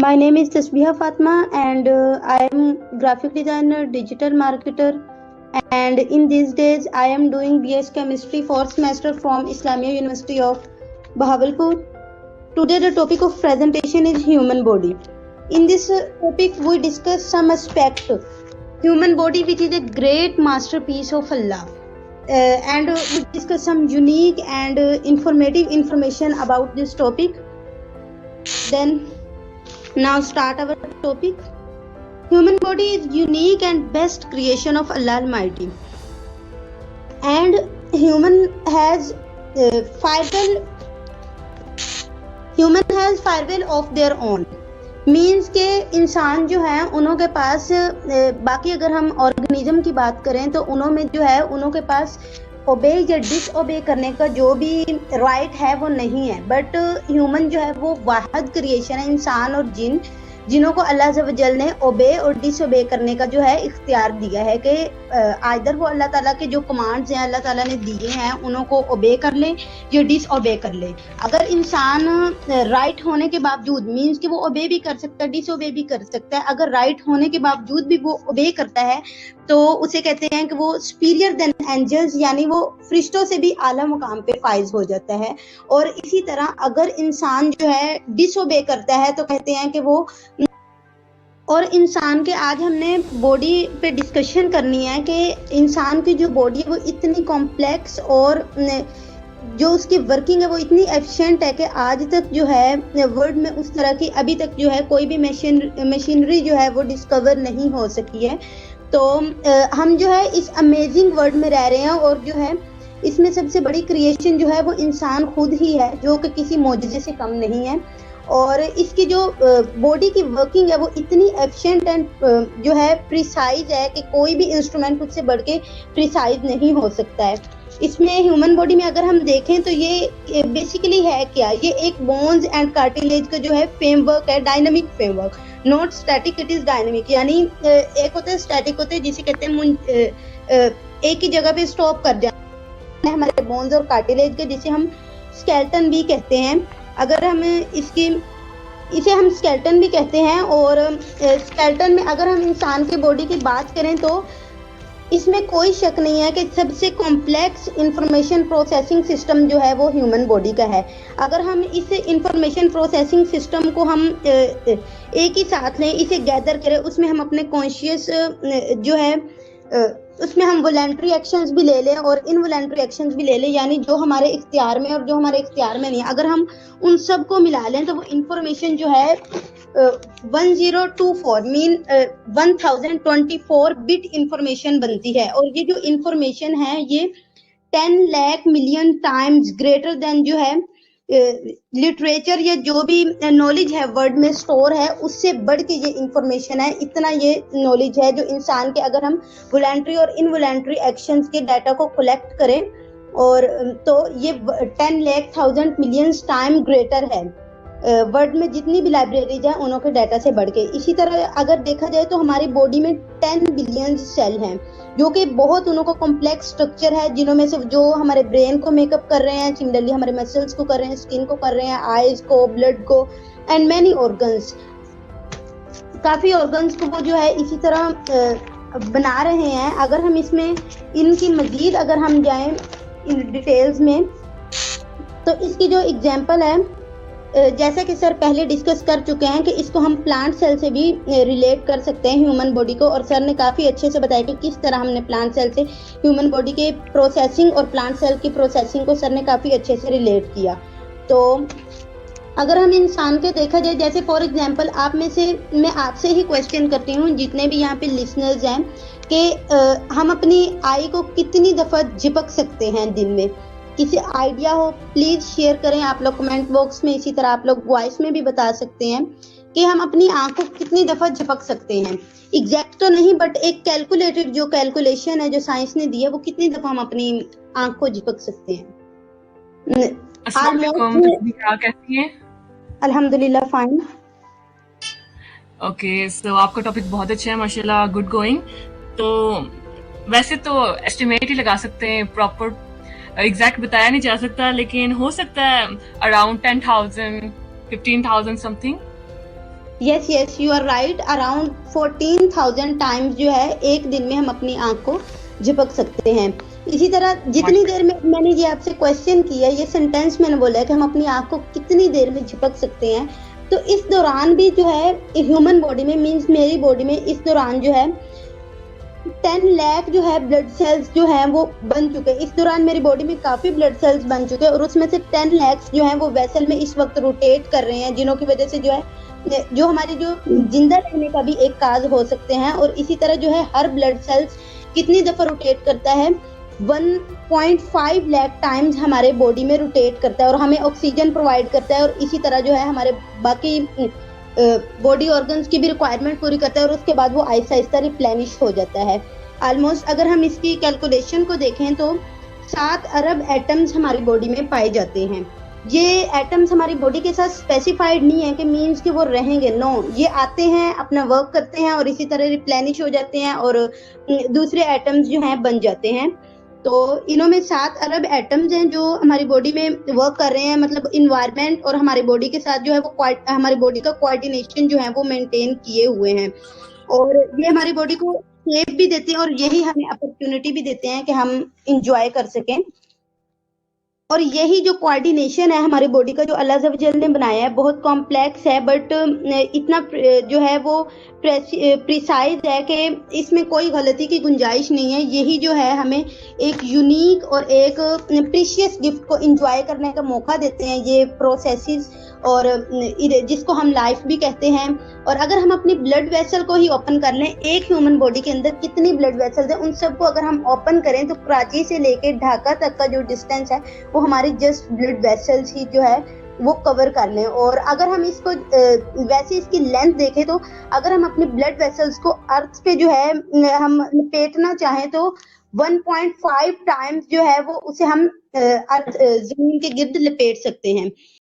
My name is Tasbiha Fatma and I am graphic designer, digital marketer, and in these days I am doing BS Chemistry 4th semester from Islamia University of Bahawalpur. Today the topic of presentation is human body. In this topic we discuss some aspect human body, which is a great masterpiece of Allah. And we discuss some unique and informative information about this topic. Then now start our topic. Human body is unique and best creation of Allah Almighty, and human has firewall of their own. Means के इंसान जो है उन्हों के पास बाकी अगर हम organism की बात करें तो उन्हों में जो है उन्हों के पास ओबे या डिसओबे करने का जो भी राइट है वो नहीं है, बट ह्यूमन जो है वो वाहिद क्रिएशन है, इंसान और जिन्हों को अल्लाह अज़्ज़ व जल ने ओबे और डिसओबे करने का जो है इख्तियार दिया है कि आइदर वो अल्लाह ताला के जो कमांड्स हैं अल्लाह ताला ने दिए हैं उन्हों को ओबे कर ले या डिसओबे कर ले। अगर इंसान राइट होने के बावजूद मीन्स कि वो ओबे भी कर सकता है डिसओबे भी कर सकता है, अगर राइट होने के बावजूद भी वो ओबे करता है तो उसे कहते हैं कि वो सुपीरियर देन एंजल्स, यानी वो फरिश्तों से भी आला मुकाम पे फाइज हो जाता है। और इसी तरह अगर इंसान जो है डिसओबे करता है तो कहते हैं कि वो, और इंसान के आज हमने बॉडी पे डिस्कशन करनी है कि इंसान की जो बॉडी है वो इतनी कॉम्प्लेक्स और जो उसकी वर्किंग है वो इतनी एफिशिएंट है कि आज तक जो है वर्ल्ड में उस तरह की अभी तक जो है कोई भी मशीनरी जो है वो डिस्कवर नहीं हो सकी है। तो हम जो है इस अमेजिंग वर्ल्ड में रह रहे हैं और जो है इसमें सबसे बड़ी क्रिएशन जो है वो इंसान खुद ही है, जो कि किसी मौजूदे से कम नहीं है। और इसकी जो बॉडी की वर्किंग है वो इतनी एफिशिएंट एंड जो है प्रिसाइज है कि कोई भी इंस्ट्रूमेंट उससे बढ़ के प्रिसाइज नहीं हो सकता है। इसमें ह्यूमन बॉडी में अगर हम देखें तो ये बेसिकली है क्या, ये एक बोन्स एंड कार्टिलेज का जो है फ्रेमवर्क है, dynamic framework, not static, it is dynamic. यानी एक होता है स्टैटिक होते हैं जिसे कहते हैं एक ही जगह पे स्टॉप कर जाना हमारे बोन्स और कार्टिलेज के, जिसे हम स्केलेटन भी कहते हैं। अगर हम इसे हम स्केलेटन भी कहते हैं। और स्केलेटन में अगर हम इंसान के बॉडी की बात करें तो इसमें कोई शक नहीं है कि सबसे कॉम्प्लेक्स इंफॉर्मेशन प्रोसेसिंग सिस्टम जो है वो ह्यूमन बॉडी का है। अगर हम इस इंफॉर्मेशन प्रोसेसिंग सिस्टम को हम एक ही साथ लें, इसे गैदर करें, उसमें हम अपने कॉन्शियस जो है उसमें हम वॉलंटरी एक्शंस भी ले लें और इनवॉलंटरी एक्शंस भी ले लें, यानी जो हमारे इख्तियार में और जो हमारे इख्तियार में नहीं है, अगर हम उन सब को मिला लें तो वो इंफॉर्मेशन जो है 1024 मीन 1024 बिट इंफॉर्मेशन बनती है। और ये जो इंफॉर्मेशन है ये 10 lakh million times greater than जो है लिटरेचर या जो भी नॉलेज है वर्ल्ड में स्टोर है उससे बढ़ के ये इंफॉर्मेशन है। इतना ये नॉलेज है जो इंसान के, अगर हम वॉलंटरी और इनवॉलंटरी एक्शंस के डाटा को कलेक्ट करें और तो ये 10 लाख मिलियन टाइम ग्रेटर है वर्ल्ड में जितनी भी लाइब्रेरीज हैं उनों के डाटा से बढ़ के। इसी तरह अगर देखा जाए तो हमारी बॉडी में 10 बिलियन सेल हैं जो कि बहुत उनों का कॉम्प्लेक्स स्ट्रक्चर है, जिन्हों में से जो हमारे ब्रेन को मेकअप कर रहे हैं, सिमिलरली हमारे मसल्स को कर रहे हैं, स्किन को कर रहे हैं, आईज को, ब्लड को एंड मैनी ऑर्गन्स, काफी ऑर्गन्स को वो जो है इसी तरह बना रहे हैं। अगर हम इसमें इनकी मजीद अगर हम जाएं इन डिटेल्स में तो इसकी जो एग्जांपल है जैसा कि सर पहले डिस्कस कर चुके हैं कि इसको हम प्लांट सेल से भी रिलेट कर सकते हैं ह्यूमन बॉडी को, और सर ने काफ़ी अच्छे से बताया कि किस तरह हमने प्लांट सेल से ह्यूमन बॉडी के प्रोसेसिंग और प्लांट सेल की प्रोसेसिंग को सर ने काफ़ी अच्छे से रिलेट किया। तो अगर हम इंसान के देखा जाए, जैसे फॉर एग्जांपल मैं आपसे ही क्वेश्चन करती हूँ जितने भी यहाँ पे लिसनर्स हैं कि हम अपनी आई को कितनी दफ़ा झपक सकते हैं दिन में। किसी आइडिया हो प्लीज शेयर करें आप लोग कमेंट बॉक्स में। इसी तरह आप लोग वॉइस में भी बता सकते हैं कि हम अपनी आंख को कितनी दफा झपक सकते हैं। एग्जैक्ट तो नहीं बट एक कैलकुलेटेड जो कैलकुलेशन है जो साइंस ने दी है वो कितनी दफा हम अपनी आंख को झपक सकते हैं। कैसी हैं? अल्हम्दुलिल्लाह फाइन। ओके, सो आपका टॉपिक बहुत अच्छा है माशाल्लाह, गुड गोइंग। तो वैसे तो एस्टिमेट ही लगा सकते हैं, प्रॉपर एग्जैक्ट बताया नहीं जा सकता, लेकिन हो सकता है around 10,000 15,000 something. Yes yes you are right, around 14,000 times जो है एक दिन में हम अपनी आंख को झपक सकते हैं। इसी तरह जितनी देर में मैंने ये आपसे क्वेश्चन किया, ये सेंटेंस मैंने बोला है कि हम अपनी आंख को कितनी देर में झपक सकते हैं, तो इस दौरान भी जो है ह्यूमन बॉडी में, मीन्स मेरी बॉडी में इस दौरान जो है 10 लाख जो है ब्लड सेल्स जो है वो बन चुके हैं। इस दौरान मेरी बॉडी में काफी ब्लड सेल्स बन चुके हैं और उसमें से 10 लाख जो है वो वेसल में इस वक्त रोटेट कर रहे हैं, जिन्हों की वजह से जो है जो हमारे जो जिंदा रहने का भी एक काज हो सकते हैं। और इसी तरह जो है हर ब्लड सेल्स कितनी दफा रोटेट करता है, 1.5 लाख टाइम्स हमारे बॉडी में रोटेट करता है और हमें ऑक्सीजन प्रोवाइड करता है, और इसी तरह जो है हमारे बाकी बॉडी ऑर्गन्स की भी रिक्वायरमेंट पूरी करता है और उसके बाद वो आहिस्ता आहिस्ता रिप्लेनिश हो जाता है। ऑलमोस्ट अगर हम इसकी कैलकुलेशन को देखें तो 7 अरब एटम्स हमारी बॉडी में पाए जाते हैं। ये एटम्स हमारी बॉडी के साथ स्पेसिफाइड नहीं है कि मीन्स कि वो रहेंगे, नो, ये आते हैं, अपना वर्क करते हैं और इसी तरह रिप्लेनिश हो जाते हैं और दूसरे एटम्स जो हैं बन जाते हैं। तो इनों में 7 अरब एटम्स हैं जो हमारी बॉडी में वर्क कर रहे हैं, मतलब इन्वायरमेंट और हमारी बॉडी के साथ जो है वो हमारी बॉडी का कोऑर्डिनेशन जो है वो मेंटेन किए हुए हैं, और ये हमारी बॉडी को शेप भी देते हैं और यही हमें अपॉर्चुनिटी भी देते हैं कि हम इंजॉय कर सकें। और यही जो कोऑर्डिनेशन है हमारी बॉडी का, जो अल्लाह अज़्ज़ व जल ने बनाया है, बहुत कॉम्प्लेक्स है, बट इतना जो है वो प्रिसाइज है कि इसमें कोई गलती की गुंजाइश नहीं है। यही जो है हमें एक यूनिक और एक प्रीशियस गिफ्ट को एंजॉय करने का मौका देते हैं, ये प्रोसेसेस, और जिसको हम लाइफ भी कहते हैं। और अगर हम अपनी ब्लड वेसल को ही ओपन कर लें, एक ह्यूमन बॉडी के अंदर कितनी ब्लड वेसल्स हैं उन सबको अगर हम ओपन करें तो कराची से लेके ढाका तक का जो डिस्टेंस है वो हमारी जस्ट ब्लड वेसल्स ही जो है वो कवर कर लें। और अगर हम इसको वैसे इसकी लेंथ देखें तो अगर हम अपने ब्लड वेसल्स को अर्थ पे जो है हम लपेटना चाहें तो 1.5 टाइम्स जो है वो उसे हम अर्थ जमीन के गिर्द लपेट सकते हैं।